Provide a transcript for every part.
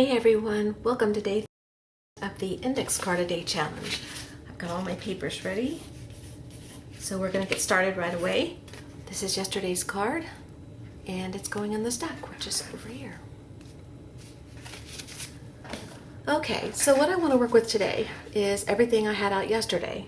Hey everyone, welcome to day of the Index Card a Day Challenge. I've got all my papers ready, so we're going to get started right away. This is yesterday's card, and it's going in the stack, which is over here. Okay, so what I want to work with today is everything I had out yesterday,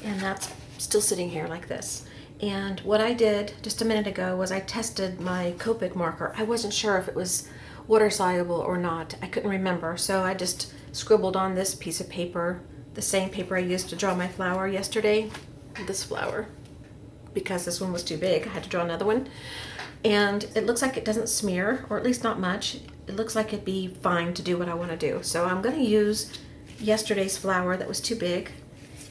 and that's still sitting here like this. And what I did just a minute ago was I tested my Copic marker. I wasn't sure if it was water soluble or not. I couldn't remember, so I just scribbled on this piece of paper, the same paper I used to draw my flower yesterday, this flower, because this one was too big. I had to draw another one. And it looks like it doesn't smear, or at least not much. It looks like it'd be fine to do what I want to do. So I'm going to use yesterday's flower that was too big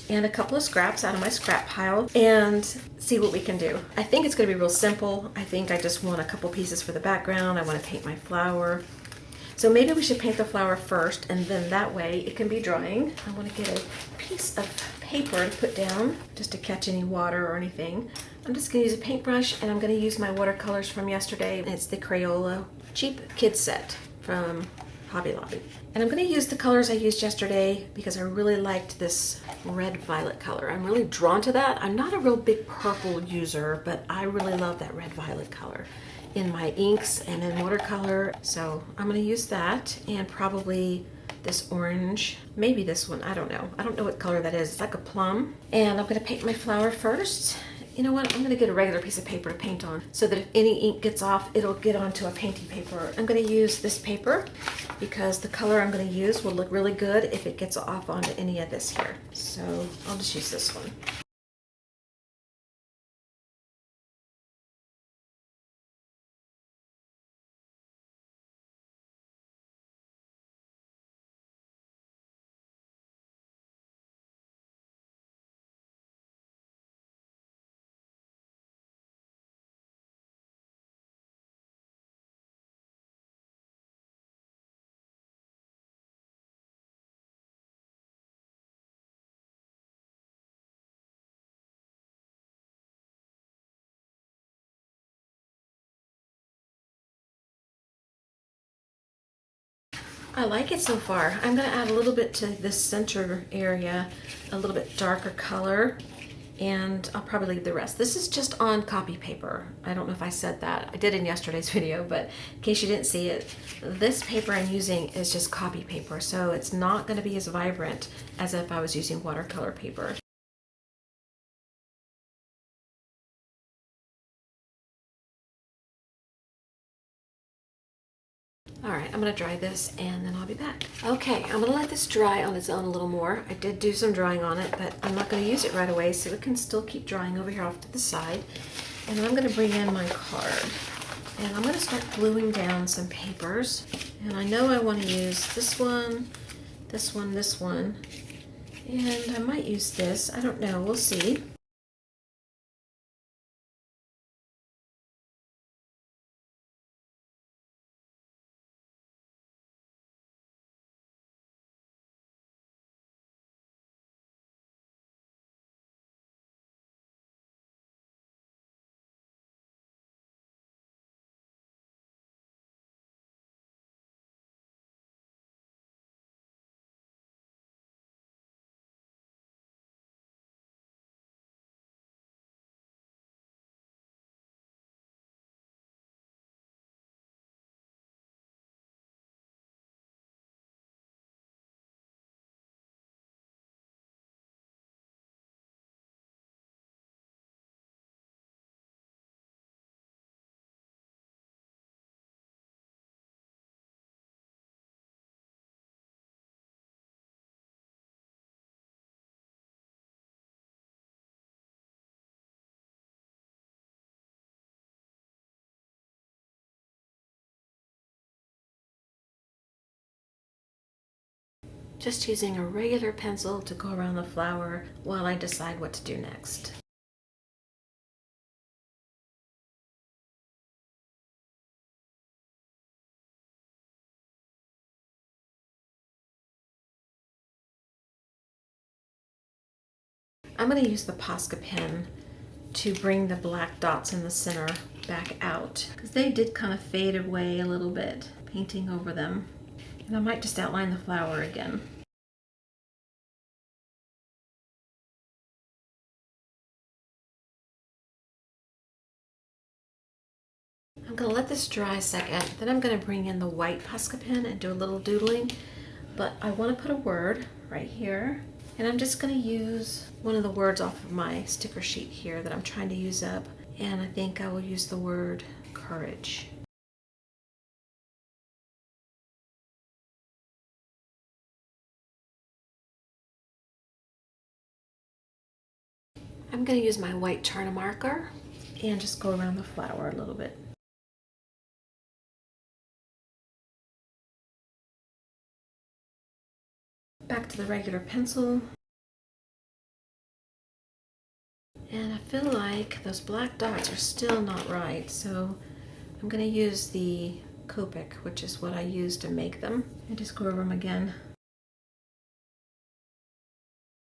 and a couple of scraps out of my scrap pile and see what we can do. I think it's going to be real simple. I think I just want a couple pieces for the background. I want to paint my flower. So maybe we should paint the flower first, and then that way it can be drying. I want to get a piece of paper to put down just to catch any water or anything. I'm just going to use a paintbrush, and I'm going to use my watercolors from yesterday. It's the Crayola cheap kids set from Hobby Lobby. And I'm going to use the colors I used yesterday because I really liked this red violet color. I'm really drawn to that. I'm not a real big purple user, but I really love that red violet color in my inks and in watercolor. So I'm going to use that, and probably this orange, maybe this one, I don't know. I don't know what color that is. It's like a plum. And I'm going to paint my flower first. You know what, I'm going to get a regular piece of paper to paint on so that if any ink gets off, it'll get onto a painting paper. I'm going to use this paper because the color I'm going to use will look really good if it gets off onto any of this here. So I'll just use this one. I like it so far. I'm going to add a little bit to this center area, a little bit darker color, and I'll probably leave the rest. This is just on copy paper. I don't know if I said that. I did in yesterday's video, but in case you didn't see it, this paper I'm using is just copy paper, so it's not going to be as vibrant as if I was using watercolor paper. All right, I'm gonna dry this and then I'll be back. Okay, I'm gonna let this dry on its own a little more. I did do some drying on it, but I'm not gonna use it right away, so it can still keep drying over here off to the side. And I'm gonna bring in my card. And I'm gonna start gluing down some papers. And I know I wanna use this one, this one, this one. And I might use this, I don't know, we'll see. Just using a regular pencil to go around the flower while I decide what to do next. I'm going to use the Posca pen to bring the black dots in the center back out because they did kind of fade away a little bit painting over them. And I might just outline the flower again. I'm going to let this dry a second, then I'm going to bring in the white Posca pen and do a little doodling. But I want to put a word right here, and I'm just going to use one of the words off of my sticker sheet here that I'm trying to use up, and I think I will use the word courage. I'm going to use my white Charna marker and just go around the flower a little bit. Back to the regular pencil. And I feel like those black dots are still not right, so I'm going to use the Copic, which is what I use to make them, and just go over them again.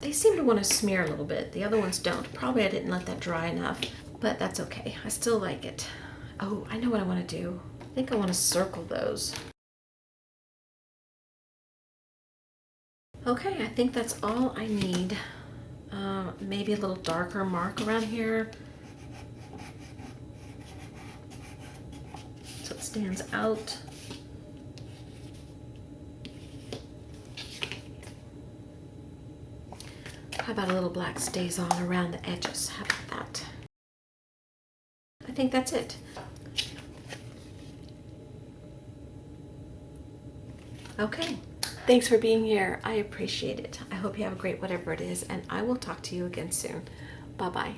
They seem to want to smear a little bit. The other ones don't. Probably I didn't let that dry enough, but that's okay. I still like it. Oh, I know what I want to do. I think I want to circle those. Okay, I think that's all I need. Maybe a little darker mark around here so it stands out. How about a little black stays on around the edges? How about that? I think that's it. Okay. Thanks for being here. I appreciate it. I hope you have a great whatever it is, and I will talk to you again soon. Bye-bye.